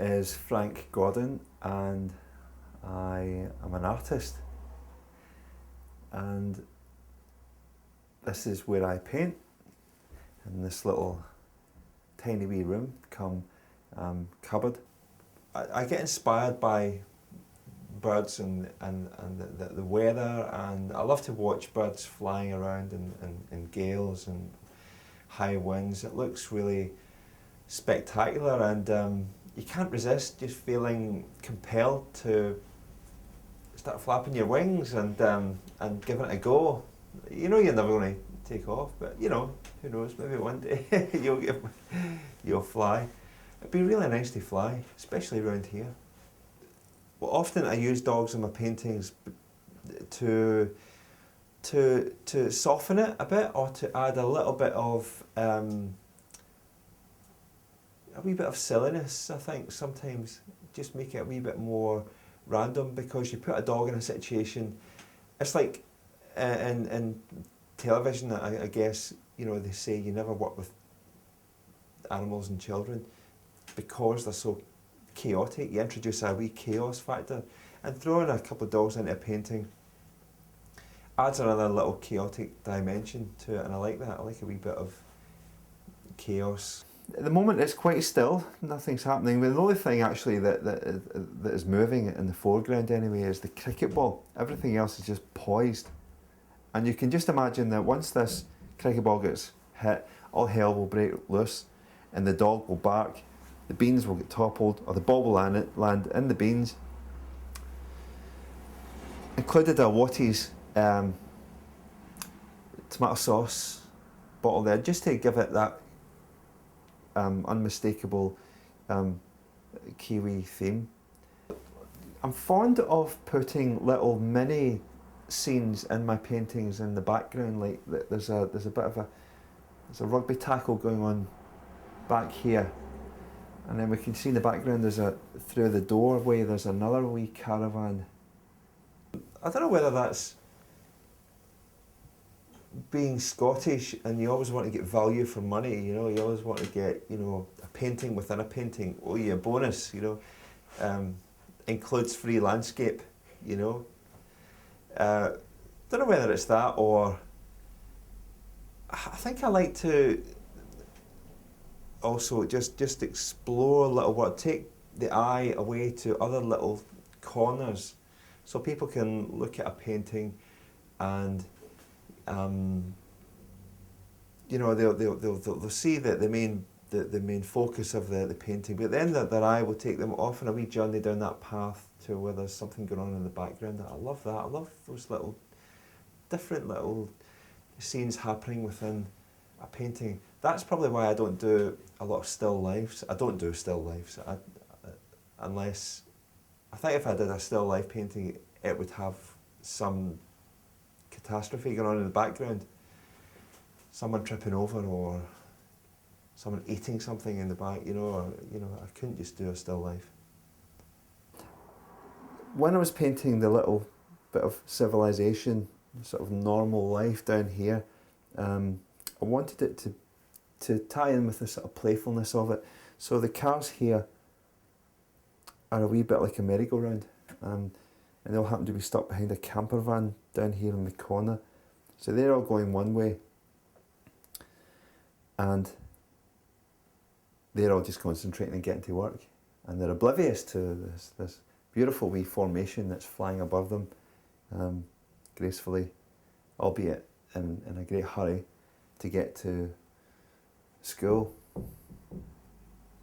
is Frank Gordon, and I am an artist, and this is where I paint, in this little tiny wee room come cupboard. I get inspired by birds and the weather, and I love to watch birds flying around in gales and high winds. It looks really spectacular, and you can't resist just feeling compelled to start flapping your wings and giving it a go. You know you're never going to take off, but you know, who knows, maybe one day you'll fly. It'd be really nice to fly, especially around here. Well, often I use dogs in my paintings to soften it a bit, or to add a little bit of a wee bit of silliness. I think sometimes just make it a wee bit more random, because you put a dog in a situation. It's like in television, I guess, you know, they say you never work with animals and children because they're so chaotic. You introduce a wee chaos factor, and throwing a couple of dogs into a painting adds another little chaotic dimension to it, and I like that. I like a wee bit of chaos. At the moment it's quite still, nothing's happening. The only thing actually that is moving in the foreground anyway is the cricket ball. Everything else is just poised. And you can just imagine that once this cricket ball gets hit, all hell will break loose, and the dog will bark, the beans will get toppled, or the ball will land in the beans. Included a Watties tomato sauce bottle there, just to give it that unmistakable Kiwi theme. I'm fond of putting little mini scenes in my paintings in the background. Like there's a bit of a rugby tackle going on back here, and then we can see in the background through the doorway there's another wee caravan. I don't know whether that's being Scottish, and you always want to get value for money, you know, you always want to get, you know, a painting within a painting. Oh yeah, bonus, you know, includes free landscape, you know. Don't know whether it's that, or I think I like to also just explore a little work, take the eye away to other little corners, so people can look at a painting and you know, they'll see that the main focus of the painting, but then their eye will take them off on a wee journey down that path to where there's something going on in the background. I love that. I love those different little scenes happening within a painting. That's probably why I don't do a lot of still lifes. I don't do still lifes unless, I think if I did a still life painting, it would have some catastrophe going on in the background. Someone tripping over, or someone eating something in the back, you know, or, you know, I couldn't just do a still life. When I was painting the little bit of civilization, sort of normal life down here, I wanted it to tie in with the sort of playfulness of it. So the cars here are a wee bit like a merry-go-round, and they'll happen to be stuck behind a camper van down here in the corner. So they're all going one way, and they're all just concentrating on getting to work, and they're oblivious to this beautiful wee formation that's flying above them, gracefully, albeit in a great hurry to get to school.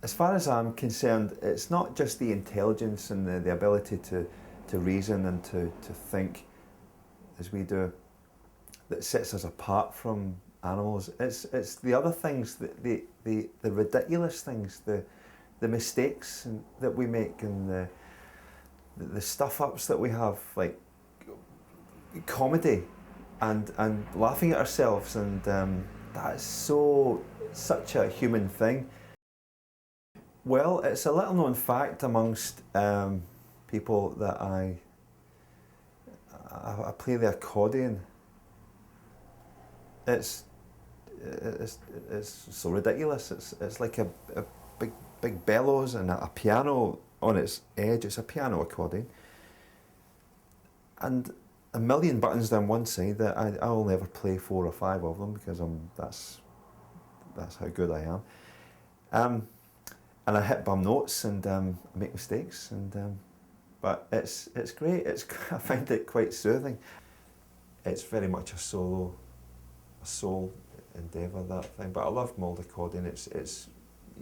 As far as I'm concerned, it's not just the intelligence and the ability to reason and to think as we do that sets us apart from animals. It's the other things, the ridiculous things, the mistakes that we make, and the stuff ups that we have, like comedy and laughing at ourselves, and that is such a human thing. Well, it's a little known fact amongst people that I play the accordion. It's so ridiculous. It's like a big big bellows and a piano on its edge. It's a piano accordion. And a million buttons down one side that I'll never play 4 or 5 of them because that's how good I am. And I hit bum notes and make mistakes, but it's great. I find it quite soothing. It's very much a soul endeavour, that thing. But I love mulled accordion. It's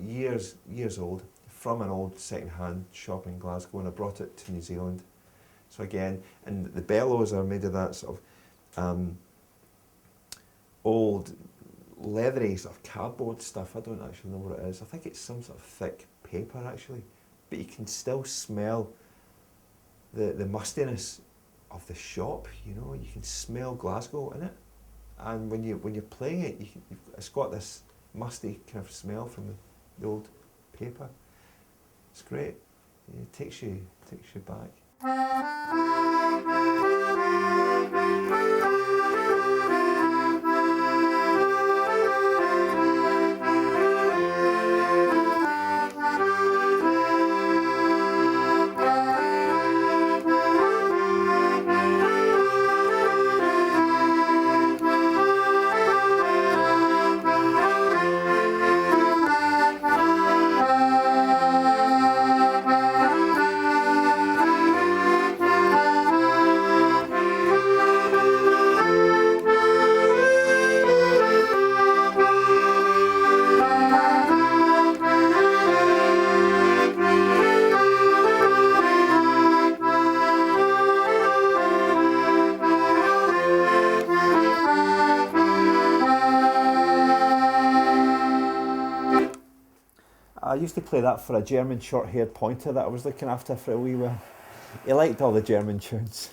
years old, from an old second-hand shop in Glasgow, and I brought it to New Zealand. So again, and the bellows are made of that sort of old leathery sort of cardboard stuff. I don't actually know what it is. I think it's some sort of thick paper actually, but you can still smell the mustiness of the shop. You know, you can smell Glasgow in it, and when you're playing it, it's got this musty kind of smell from the old paper. It's great. It takes you back. I used to play that for a German short-haired pointer that I was looking after for a wee while. He liked all the German tunes.